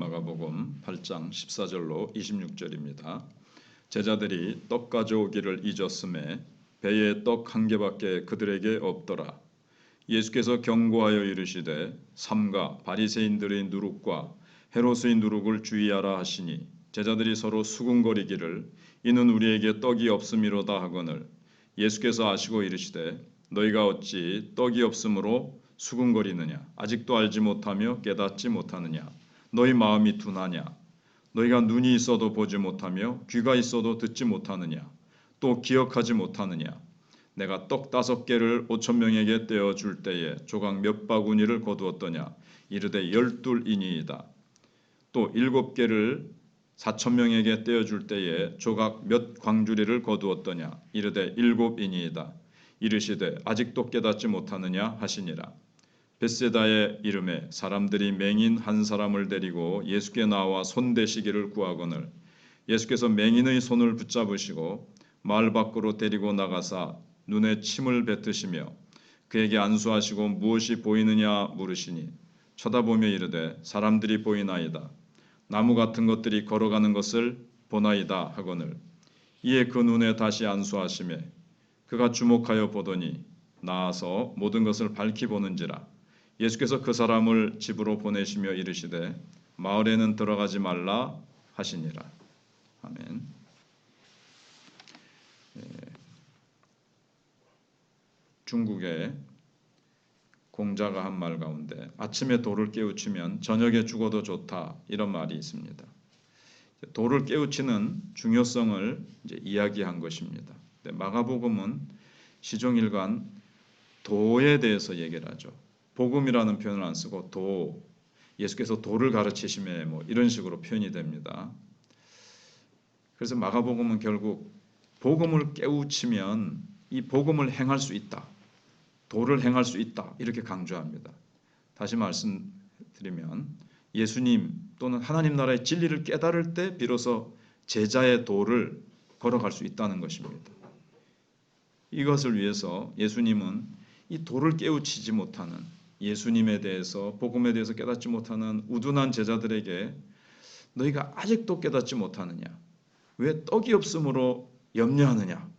마가복음 8장 14절로 26절입니다. 제자들이 떡 가져오기를 잊었음에 배에 떡 한 개밖에 그들에게 없더라. 예수께서 경고하여 이르시되 삼가 바리새인들의 누룩과 헤롯의 누룩을 주의하라 하시니 제자들이 서로 수군거리기를 이는 우리에게 떡이 없음이로다 하거늘 예수께서 아시고 이르시되 너희가 어찌 떡이 없으므로 수군거리느냐 아직도 알지 못하며 깨닫지 못하느냐 너희 마음이 둔하냐 너희가 눈이 있어도 보지 못하며 귀가 있어도 듣지 못하느냐 또 기억하지 못하느냐 내가 떡 5개를 5,000명에게 떼어 줄 때에 조각 몇 바구니를 거두었더냐 이르되 12이니이다 또 7개를 4,000명에게 떼어 줄 때에 조각 몇 광주리를 거두었더냐 이르되 7이니이다 이르시되 아직도 깨닫지 못하느냐 하시니라. 벳세다의 이름에 사람들이 맹인 한 사람을 데리고 예수께 나와 손대시기를 구하거늘 예수께서 맹인의 손을 붙잡으시고 마을 밖으로 데리고 나가사 눈에 침을 뱉으시며 그에게 안수하시고 무엇이 보이느냐 물으시니 쳐다보며 이르되 사람들이 보이나이다. 나무 같은 것들이 걸어가는 것을 보나이다 하거늘 이에 그 눈에 다시 안수하시매 그가 주목하여 보더니 나아서 모든 것을 밝히 보는지라. 예수께서 그 사람을 집으로 보내시며 이르시되 마을에는 들어가지 말라 하시니라. 아멘. 중국의 공자가 한 말 가운데 아침에 돌을 깨우치면 저녁에 죽어도 좋다 이런 말이 있습니다. 돌을 깨우치는 중요성을 이야기한 것입니다. 마가복음은 시종일관 도에 대해서 얘기를 하죠. 복음이라는 표현을 안 쓰고 도, 예수께서 도를 가르치심에 이런 식으로 표현이 됩니다. 그래서 마가복음은 결국 복음을 깨우치면 이 복음을 행할 수 있다. 도를 행할 수 있다. 이렇게 강조합니다. 다시 말씀드리면 예수님 또는 하나님 나라의 진리를 깨달을 때 비로소 제자의 도를 걸어갈 수 있다는 것입니다. 이것을 위해서 예수님은 이 도를 깨우치지 못하는 예수님에 대해서 복음에 대해서 깨닫지 못하는 우둔한 제자들에게 너희가 아직도 깨닫지 못하느냐 왜 떡이 없으므로 염려하느냐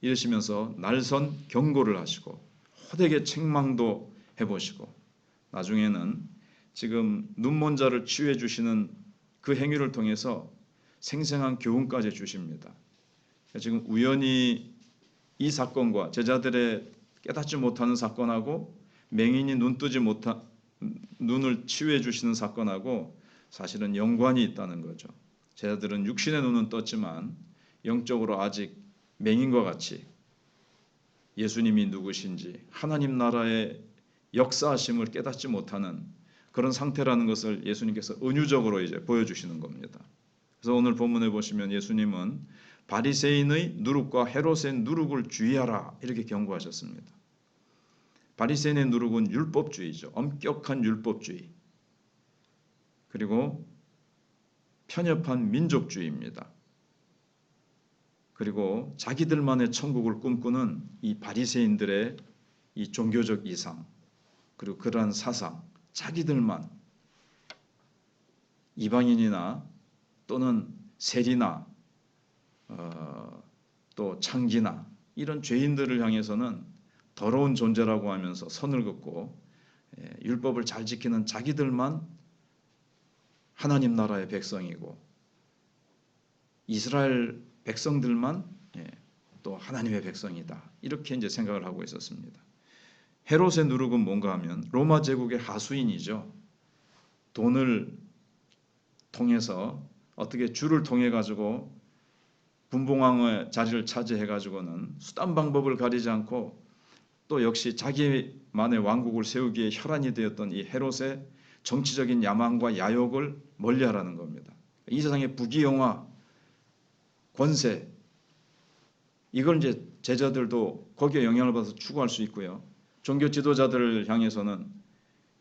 이러시면서 날선 경고를 하시고 호되게 책망도 해보시고 나중에는 지금 눈먼 자를 치유해 주시는 그 행위를 통해서 생생한 교훈까지 주십니다. 지금 우연히 이 사건과 제자들의 깨닫지 못하는 사건하고 맹인이 눈을 치유해 주시는 사건하고 사실은 연관이 있다는 거죠. 제자들은 육신의 눈은 떴지만 영적으로 아직 맹인과 같이 예수님이 누구신지 하나님 나라의 역사하심을 깨닫지 못하는 그런 상태라는 것을 예수님께서 은유적으로 보여주시는 겁니다. 그래서 오늘 본문에 보시면 예수님은 바리새인의 누룩과 헤롯의 누룩을 주의하라 이렇게 경고하셨습니다. 바리새인의 누룩은 율법주의죠. 엄격한 율법주의. 그리고 편협한 민족주의입니다. 그리고 자기들만의 천국을 꿈꾸는 이 바리새인들의 이 종교적 이상 그리고 그러한 사상 자기들만 이방인이나 또는 세리나 또 창기나 이런 죄인들을 향해서는 더러운 존재라고 하면서 선을 긋고 율법을 잘 지키는 자기들만 하나님 나라의 백성이고 이스라엘 백성들만 또 하나님의 백성이다. 이렇게 이제 생각을 하고 있었습니다. 헤롯의 누룩은 뭔가 하면 로마 제국의 하수인이죠. 돈을 통해서 어떻게 주를 통해 가지고 분봉왕의 자리를 차지해 가지고는 수단 방법을 가리지 않고 또 역시 자기만의 왕국을 세우기에 혈안이 되었던 이 헤롯의 정치적인 야망과 야욕을 멀리하라는 겁니다. 이 세상의 부귀영화, 권세 이걸 이제 제자들도 거기에 영향을 받아서 추구할 수 있고요. 종교 지도자들을 향해서는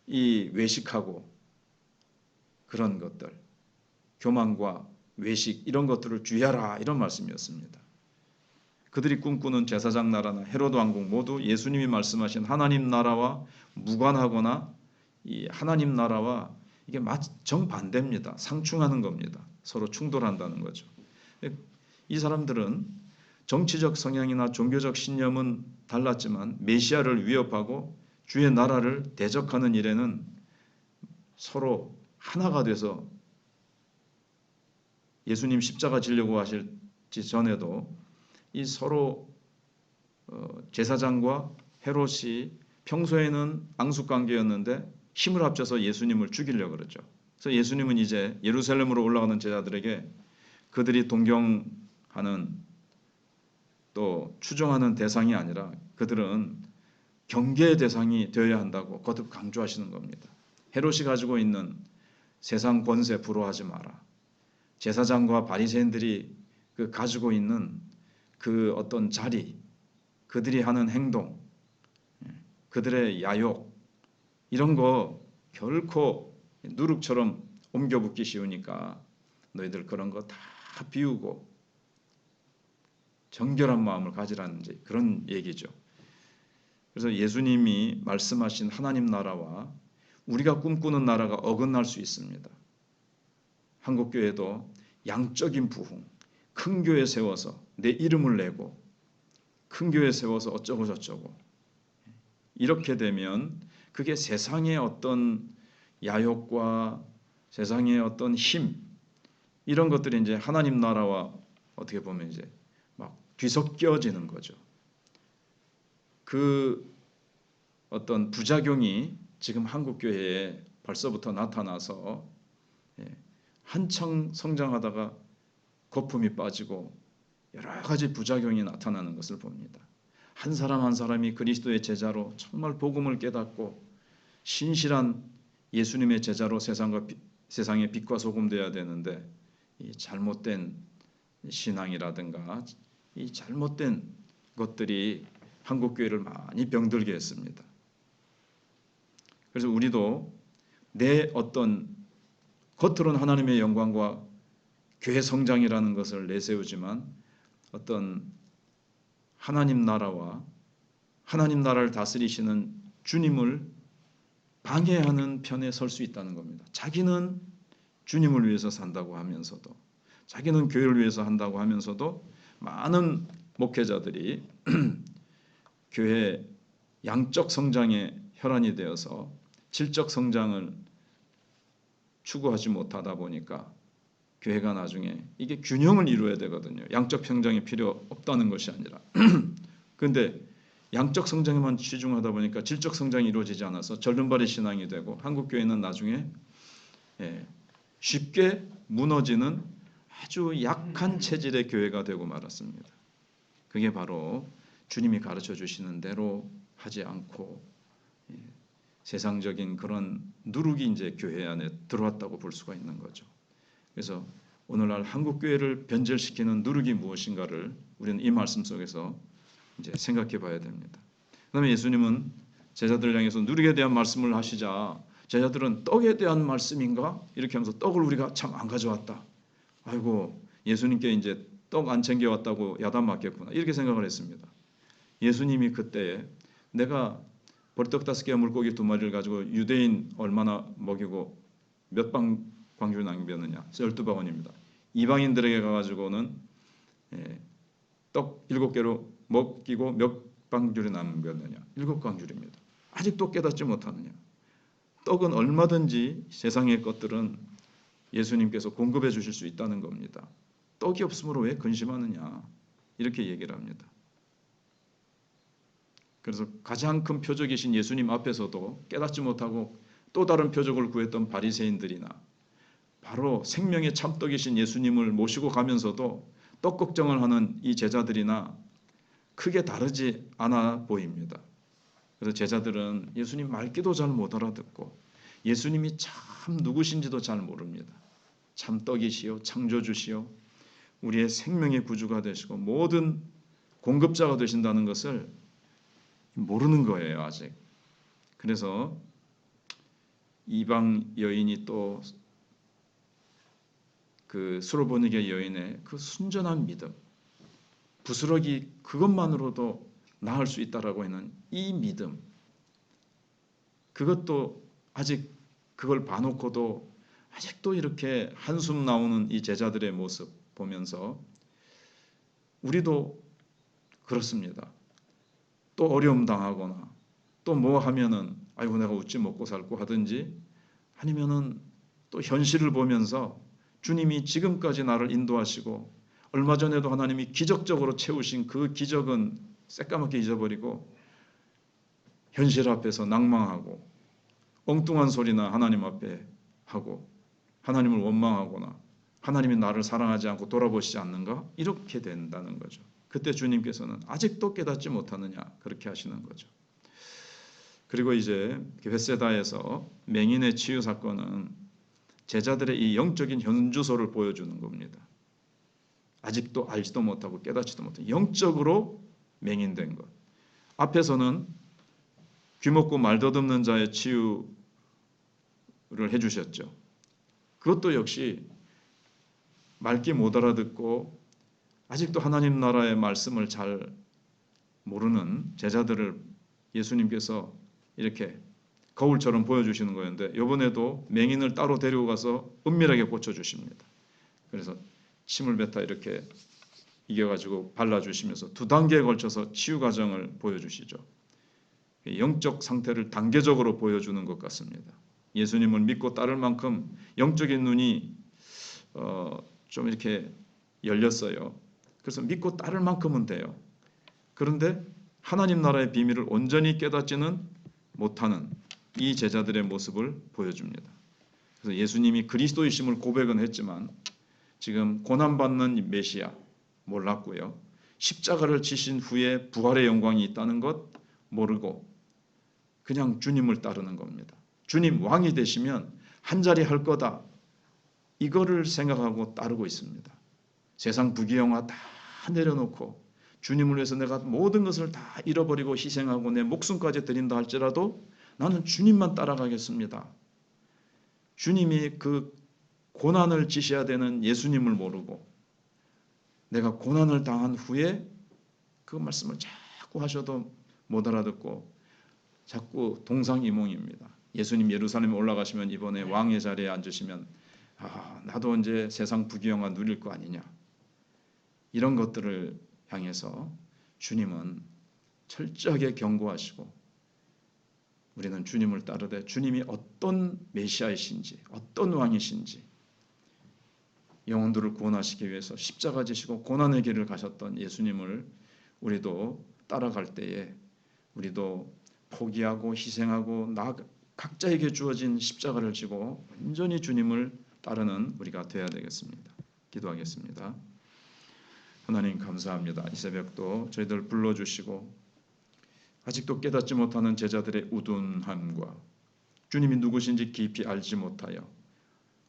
이 외식하고 그런 것들, 교만과 외식 이런 것들을 주의하라 이런 말씀이었습니다. 그들이 꿈꾸는 제사장 나라나 헤롯 왕국 모두 예수님이 말씀하신 하나님 나라와 무관하거나 이 하나님 나라와 이게 정반대입니다. 상충하는 겁니다. 서로 충돌한다는 거죠. 이 사람들은 정치적 성향이나 종교적 신념은 달랐지만 메시아를 위협하고 주의 나라를 대적하는 일에는 서로 하나가 돼서 예수님 십자가 지려고 하실지 전에도 이 서로 제사장과 헤롯이 평소에는 앙숙관계였는데 힘을 합쳐서 예수님을 죽이려고 그러죠. 그래서 예수님은 이제 예루살렘으로 올라가는 제자들에게 그들이 동경하는 또 추종하는 대상이 아니라 그들은 경계의 대상이 되어야 한다고 거듭 강조하시는 겁니다. 헤롯이 가지고 있는 세상 권세 부러워하지 마라. 제사장과 바리새인들이 그 가지고 있는 그 어떤 자리, 그들이 하는 행동, 그들의 야욕 이런 거 결코 누룩처럼 옮겨붙기 쉬우니까 너희들 그런 거 다 비우고 정결한 마음을 가지라는 그런 얘기죠. 그래서 예수님이 말씀하신 하나님 나라와 우리가 꿈꾸는 나라가 어긋날 수 있습니다. 한국교회도 양적인 부흥, 큰 교회 세워서 내 이름을 내고 큰 교회 세워서 어쩌고 저쩌고 이렇게 되면 그게 세상의 어떤 야욕과 세상의 어떤 힘 이런 것들이 이제 하나님 나라와 어떻게 보면 이제 막 뒤섞여지는 거죠. 그 어떤 부작용이 지금 한국 교회에 벌써부터 나타나서 한창 성장하다가 거품이 빠지고 여러 가지 부작용이 나타나는 것을 봅니다. 한 사람 한 사람이 그리스도의 제자로 정말 복음을 깨닫고 신실한 예수님의 제자로 세상의 빛과 소금 되어야 되는데 이 잘못된 신앙이라든가 이 잘못된 것들이 한국 교회를 많이 병들게 했습니다. 그래서 우리도 내 어떤 겉으로는 하나님의 영광과 교회 성장이라는 것을 내세우지만 어떤 하나님 나라와 하나님 나라를 다스리시는 주님을 방해하는 편에 설 수 있다는 겁니다. 자기는 주님을 위해서 산다고 하면서도 자기는 교회를 위해서 한다고 하면서도 많은 목회자들이 교회 양적 성장에 혈안이 되어서 질적 성장을 추구하지 못하다 보니까 교회가 나중에 이게 균형을 이루어야 되거든요. 양적 성장이 필요 없다는 것이 아니라. 그런데 양적 성장에만 치중하다 보니까 질적 성장이 이루어지지 않아서 절름발이 신앙이 되고 한국 교회는 나중에 쉽게 무너지는 아주 약한 체질의 교회가 되고 말았습니다. 그게 바로 주님이 가르쳐 주시는 대로 하지 않고 세상적인 그런 누룩이 이제 교회 안에 들어왔다고 볼 수가 있는 거죠. 그래서 오늘날 한국 교회를 변절시키는 누룩이 무엇인가를 우리는 이 말씀 속에서 이제 생각해 봐야 됩니다. 그다음에 예수님은 제자들 향해서 누룩에 대한 말씀을 하시자 제자들은 떡에 대한 말씀인가? 이렇게 하면서 떡을 우리가 참 안 가져왔다. 아이고 예수님께 이제 떡 안 챙겨왔다고 야단 맞겠구나. 이렇게 생각을 했습니다. 예수님이 그때 내가 보리떡 5개와 물고기 2마리를 가지고 유대인 얼마나 먹이고 몇 광주 낭비했느냐. 12바구니입니다. 이방인들에게 가가지고는 떡 7개로 먹이고 몇 방주를 남겼느냐. 7광주입니다. 아직도 깨닫지 못하느냐. 떡은 얼마든지 세상의 것들은 예수님께서 공급해 주실 수 있다는 겁니다. 떡이 없으므로 왜 근심하느냐. 이렇게 얘기를 합니다. 그래서 가장 큰 표적이신 예수님 앞에서도 깨닫지 못하고 또 다른 표적을 구했던 바리새인들이나 바로 생명의 참떡이신 예수님을 모시고 가면서도 떡 걱정을 하는 이 제자들이나 크게 다르지 않아 보입니다. 그래서 제자들은 예수님 말귀도 잘 못 알아듣고 예수님이 참 누구신지도 잘 모릅니다. 참 떡이시요 창조주시요 우리의 생명의 구주가 되시고 모든 공급자가 되신다는 것을 모르는 거예요 아직. 그래서 이방 여인이 또 그 수로보니게 여인의 그 순전한 믿음, 부스러기 그것만으로도 나을 수 있다라고 하는 이 믿음, 그것도 아직 그걸 봐놓고도 아직도 이렇게 한숨 나오는 이 제자들의 모습 보면서 우리도 그렇습니다. 또 어려움 당하거나 또 뭐 하면은 아이고 내가 어찌 먹고 살고 하든지, 아니면은 또 현실을 보면서 주님이 지금까지 나를 인도하시고 얼마 전에도 하나님이 기적적으로 채우신 그 기적은 새까맣게 잊어버리고 현실 앞에서 낭망하고 엉뚱한 소리나 하나님 앞에 하고 하나님을 원망하거나 하나님이 나를 사랑하지 않고 돌아보시지 않는가? 이렇게 된다는 거죠. 그때 주님께서는 아직도 깨닫지 못하느냐? 그렇게 하시는 거죠. 그리고 이제 베세다에서 맹인의 치유 사건은 제자들의 이 영적인 현주소를 보여주는 겁니다. 아직도 알지도 못하고 깨닫지도 못하고 영적으로 맹인된 것. 앞에서는 귀먹고 말 더듬는 자의 치유를 해주셨죠. 그것도 역시 말귀 못 알아듣고 아직도 하나님 나라의 말씀을 잘 모르는 제자들을 예수님께서 이렇게 거울처럼 보여주시는 거였는데, 이번에도 맹인을 따로 데리고 가서 은밀하게 고쳐주십니다. 그래서 침을 뱉어 이렇게 이겨가지고 발라주시면서 2단계에 걸쳐서 치유 과정을 보여주시죠. 영적 상태를 단계적으로 보여주는 것 같습니다. 예수님을 믿고 따를 만큼 영적인 눈이 좀 이렇게 열렸어요. 그래서 믿고 따를 만큼은 돼요. 그런데 하나님 나라의 비밀을 온전히 깨닫지는 못하는 이 제자들의 모습을 보여줍니다. 그래서 예수님이 그리스도이심을 고백은 했지만 지금 고난받는 메시아 몰랐고요. 십자가를 지신 후에 부활의 영광이 있다는 것 모르고 그냥 주님을 따르는 겁니다. 주님 왕이 되시면 한 자리 할 거다, 이거를 생각하고 따르고 있습니다. 세상 부귀영화 다 내려놓고 주님을 위해서 내가 모든 것을 다 잃어버리고 희생하고 내 목숨까지 드린다 할지라도 나는 주님만 따라가겠습니다. 주님이 그 고난을 지셔야 되는 예수님을 모르고 내가 고난을 당한 후에 그 말씀을 자꾸 하셔도 못 알아듣고 자꾸 동상이몽입니다. 예수님 예루살렘에 올라가시면 이번에 왕의 자리에 앉으시면 나도 이제 세상 부귀영화 누릴 거 아니냐, 이런 것들을 향해서 주님은 철저하게 경고하시고 우리는 주님을 따르되 주님이 어떤 메시아이신지 어떤 왕이신지 영혼들을 구원하시기 위해서 십자가 지시고 고난의 길을 가셨던 예수님을 우리도 따라갈 때에 우리도 포기하고 희생하고 각자에게 주어진 십자가를 지고 완전히 주님을 따르는 우리가 되어야 되겠습니다. 기도하겠습니다. 하나님 감사합니다. 이 새벽도 저희들 불러주시고 아직도 깨닫지 못하는 제자들의 우둔함과 주님이 누구신지 깊이 알지 못하여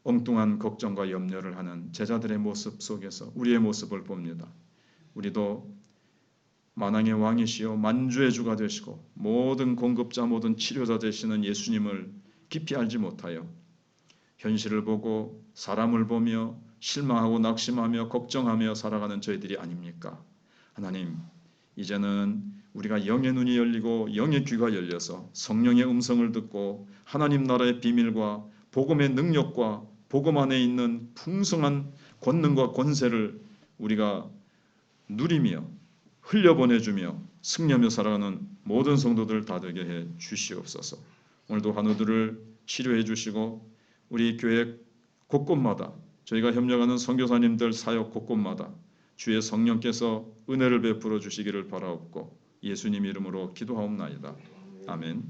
엉뚱한 걱정과 염려를 하는 제자들의 모습 속에서 우리의 모습을 봅니다. 우리도 만왕의 왕이시요 만주의 주가 되시고 모든 공급자 모든 치료자 되시는 예수님을 깊이 알지 못하여 현실을 보고 사람을 보며 실망하고 낙심하며 걱정하며 살아가는 저희들이 아닙니까? 하나님, 이제는 우리가 영의 눈이 열리고 영의 귀가 열려서 성령의 음성을 듣고 하나님 나라의 비밀과 복음의 능력과 복음 안에 있는 풍성한 권능과 권세를 우리가 누리며 흘려보내주며 승리하며 살아가는 모든 성도들 다 되게 해 주시옵소서. 오늘도 환우들을 치료해 주시고 우리 교회 곳곳마다 저희가 협력하는 선교사님들 사역 곳곳마다 주의 성령께서 은혜를 베풀어 주시기를 바라옵고 예수님 이름으로 기도하옵나이다. 아멘.